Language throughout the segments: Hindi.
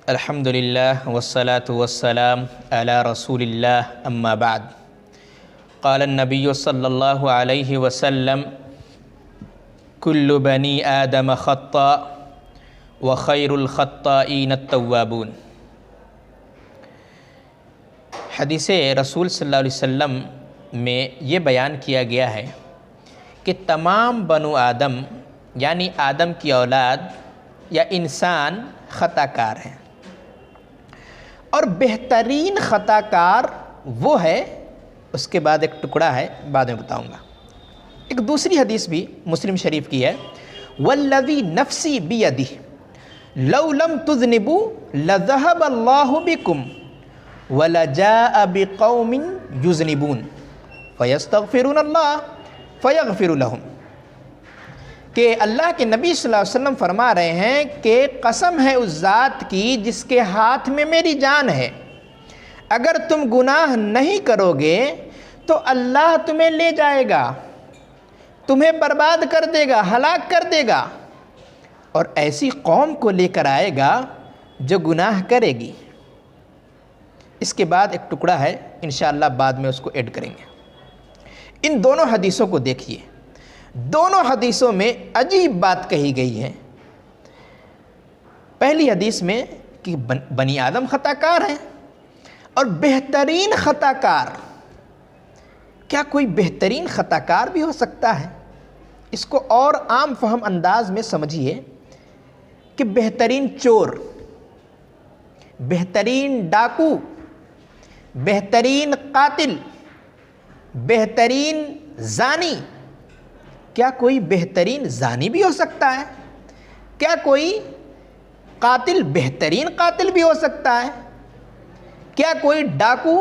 अल्हम्दुलिल्लाह वस्सलातु वस्सलाम अला रसूलिल्लाह अम्मा बाद। क़ाल नबिय्यु सल्लल्लाहु अलैहि वसल्लम कुल्लु बनी आदम ख़त्ता व खैरुल ख़त्ताईन अत-तव्वाबून। हदीस रसूल सल्लल्लाहु अलैहि वसल्लम में ये बयान किया गया है कि तमाम बनु आदम यानी आदम की औलाद या इंसान ख़ताकार हैं और बेहतरीन ख़ताकार वो है। उसके बाद एक टुकड़ा है, बाद में बताऊंगा। एक दूसरी हदीस भी मुस्लिम शरीफ की है, वल्लज़ी नफ़्सी बियदिही लौ लम तुज़निबू लज़हब अल्लाहु बिकुम वलजाअ बिक़ौमिन युज़निबून फ़यस्तग़फ़िरून अल्लाह फ़यग़फ़िरु लहुम। कि अल्लाह के नबी सल्लल्लाहु अलैहि वसल्लम फरमा रहे हैं कि कसम है उस ज़ात की जिसके हाथ में मेरी जान है, अगर तुम गुनाह नहीं करोगे तो अल्लाह तुम्हें ले जाएगा, तुम्हें बर्बाद कर देगा, हलाक कर देगा और ऐसी कौम को लेकर आएगा जो गुनाह करेगी। इसके बाद एक टुकड़ा है, इंशाअल्लाह बाद में उसको ऐड करेंगे। इन दोनों हदीसों को देखिए, दोनों हदीसों में अजीब बात कही गई है। पहली हदीस में कि बनी आदम ख़ताकार हैं और बेहतरीन ख़ताकार। क्या कोई बेहतरीन ख़ताकार भी हो सकता है? इसको और आम फहम अंदाज में समझिए कि बेहतरीन चोर, बेहतरीन डाकू, बेहतरीन कातिल, बेहतरीन जानी। क्या कोई बेहतरीन जानी भी हो सकता है? क्या कोई कातिल बेहतरीन कातिल भी हो सकता है? क्या कोई डाकू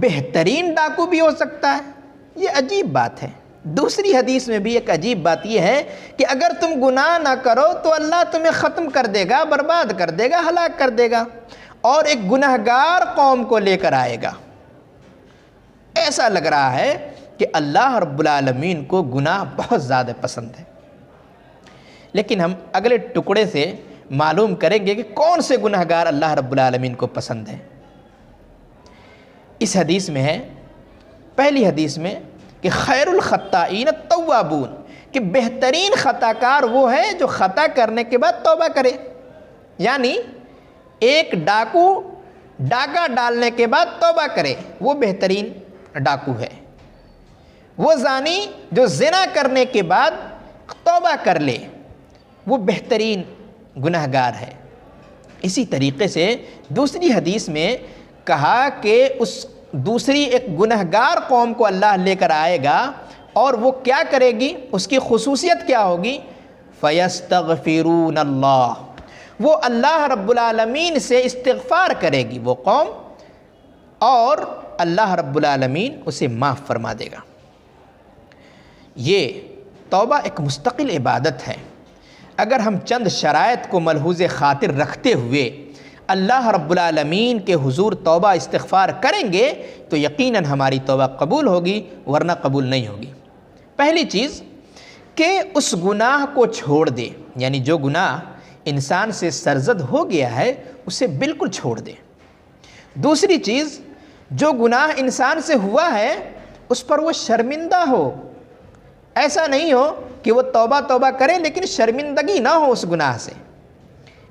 बेहतरीन डाकू भी हो सकता है? ये अजीब बात है। दूसरी हदीस में भी एक अजीब बात यह है कि अगर तुम गुनाह ना करो तो अल्लाह तुम्हें ख़त्म कर देगा, बर्बाद कर देगा, हलाक कर देगा और एक गुनहगार कौम को लेकर आएगा। ऐसा लग रहा है कि अल्लाह रब्बुल आलमीन को गुनाह बहुत ज़्यादा पसंद है। लेकिन हम अगले टुकड़े से मालूम करेंगे कि कौन से गुनहगार अल्लाह रब्बुल आलमीन को पसंद है। इस हदीस में है, पहली हदीस में कि खैरुल ख़त्ताईन अत-तव्वाबून, कि बेहतरीन ख़ताकार वो है जो ख़ता करने के बाद तौबा करे। यानी एक डाकू डाका डालने के बाद तौबा करे, वो बेहतरीन डाकू है। वो ज़ानी जो ज़िना करने के बाद तौबा कर ले, वो बेहतरीन गुनहगार है। इसी तरीक़े से दूसरी हदीस में कहा कि उस दूसरी एक गुनहगार कौम को अल्लाह लेकर आएगा और वो क्या करेगी, उसकी खुसूसियत क्या होगी? फ़यस्तग़फ़िरून अल्लाह, वो अल्लाह रब्बुल आलमीन से इस्तिग़फ़ार करेगी वो कौम और अल्लाह रब्बुल आलमीन उसे माफ़ फरमा देगा। ये तौबा एक मुस्तकिल इबादत है। अगर हम चंद शराइत को मलहूज़ ख़ातिर रखते हुए अल्लाह रब्बुल आलमीन के हुज़ूर तौबा इस्तिग़फ़ार करेंगे तो यकीनन हमारी तौबा कबूल होगी, वरना कबूल नहीं होगी। पहली चीज़ कि उस गुनाह को छोड़ दे, यानी जो गुनाह इंसान से सरज़द हो गया है उसे बिल्कुल छोड़ दे। दूसरी चीज़, जो गुनाह इंसान से हुआ है उस पर वो शर्मिंदा हो। ऐसा नहीं हो कि वो तौबा तौबा करे लेकिन शर्मिंदगी ना हो उस गुनाह से।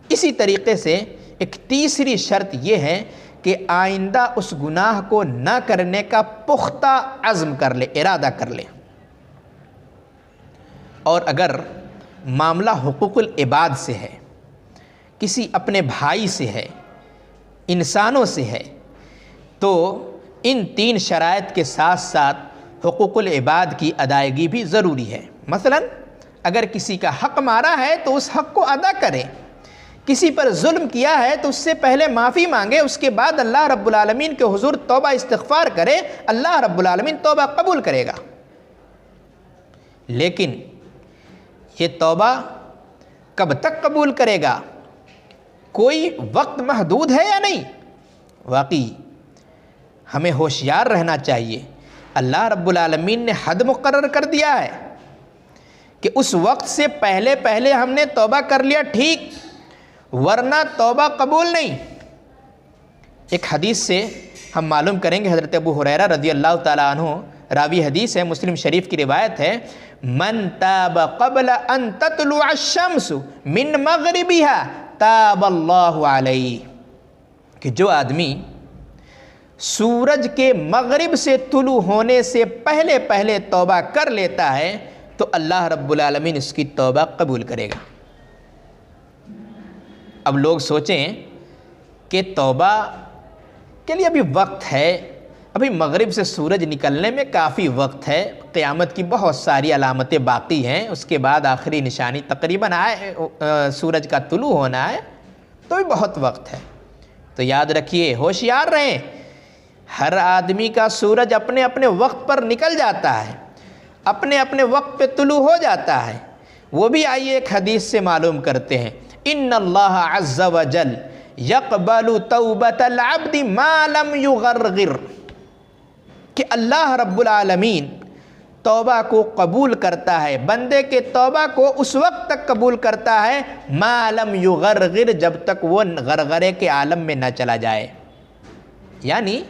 इसी तरीक़े से एक तीसरी शर्त ये है कि आइंदा उस गुनाह को ना करने का पुख्ता अज़्म कर ले, इरादा कर ले। और अगर मामला हुकूकुल इबाद से है, किसी अपने भाई से है, इंसानों से है, तो इन तीन शराइत के साथ साथ हुकूकुल इबाद की अदायगी भी ज़रूरी है। मसलन अगर किसी का हक़ मारा है तो उस हक़ को अदा करें, किसी पर जुल्म किया है तो उससे पहले माफ़ी मांगे, उसके बाद अल्लाह रब्बुल आलमीन के हुज़ूर तौबा इस्तिग़फ़ार करे, अल्लाह रब्बुल आलमीन तौबा कबूल करेगा। लेकिन ये तौबा कब तक कबूल करेगा? कोई वक्त महदूद है या नहीं? वाकई हमें होशियार रहना चाहिए। अल्लाह रब्बुल आलमीन ने हद मुक़र्रर कर दिया है कि उस वक्त से पहले पहले हमने तौबा कर लिया ठीक, वरना तौबा कबूल नहीं। एक हदीस से हम मालूम करेंगे, हज़रत अबू हुरैरा रज़ी अल्लाह ताला अन्हु रावी हदीस है, मुस्लिम शरीफ की रिवायत है, मन ताब क़ब्ल अन तत्लुअ अश-शम्सु मिन मग़रिबिहा ताबल्लाहु अलैहि, कि जो आदमी सूरज के मगरिब से तुलू होने से पहले पहले तौबा कर लेता है तो अल्लाह रब्बुल आलमीन उसकी तौबा कबूल करेगा। अब लोग सोचें कि तौबा के लिए अभी वक्त है, अभी मगरिब से सूरज निकलने में काफ़ी वक्त है, क़यामत की बहुत सारी अलामतें बाकी हैं, उसके बाद आखिरी निशानी तकरीबन सूरज का तुलू होना है, तो भी बहुत वक्त है। तो याद रखिए, होशियार रहें, हर आदमी का सूरज अपने अपने वक्त पर निकल जाता है, अपने अपने वक्त पे तुलू हो जाता है। वो भी आइए एक हदीस से मालूम करते हैं, इन्नल्लाह अज़्ज़ व जल यक़बलु तौबतल अब्दि मा लम युग़रग़िर, कि अल्लाह रब्बुल आलमीन तौबा को कबूल करता है, बंदे के तौबा को उस वक्त तक कबूल करता है मा लम युग़रग़िर, जब तक वो गरगरे के आलम में न चला जाए। यानी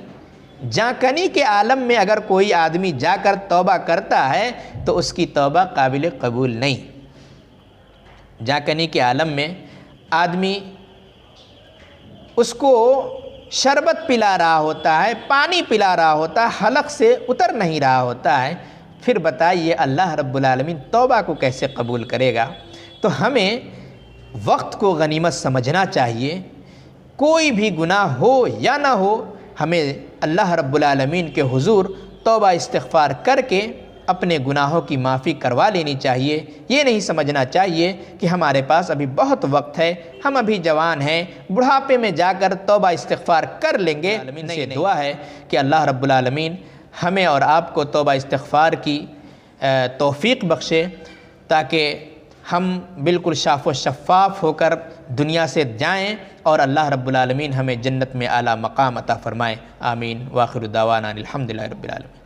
जाकनी के आलम में अगर कोई आदमी जाकर तौबा करता है तो उसकी तौबा काबिल कबूल नहीं। जाकनी के आलम में आदमी उसको शरबत पिला रहा होता है, पानी पिला रहा होता है, हलक से उतर नहीं रहा होता है, फिर बताइए अल्लाह रब्बुल आलमीन तौबा को कैसे कबूल करेगा। तो हमें वक्त को गनीमत समझना चाहिए, कोई भी गुनाह हो या ना हो, हमें अल्लाह रब्बुल आलमीन के हुजूर तौबा इस्तिग़फ़ार करके अपने गुनाहों की माफ़ी करवा लेनी चाहिए। ये नहीं समझना चाहिए कि हमारे पास अभी बहुत वक्त है, हम अभी जवान हैं, बुढ़ापे में जाकर तौबा इस्तिग़फ़ार कर लेंगे। से दुआ है कि अल्लाह रब्बुल आलमीन हमें और आपको तौबा इस्तिग़फ़ार की तौफ़ीक़ बख्शे, ताकि हम बिल्कुल शाफ़ व शफ़ाफ़ होकर दुनिया से जाएं और अल्लाह रब्बुल आलमीन हमें जन्नत में आला मकाम अता फ़रमाएँ। आमीन। व आखिरु दावाना अनिल हम्दुलिल्लाहि रब्बिल आलमीन।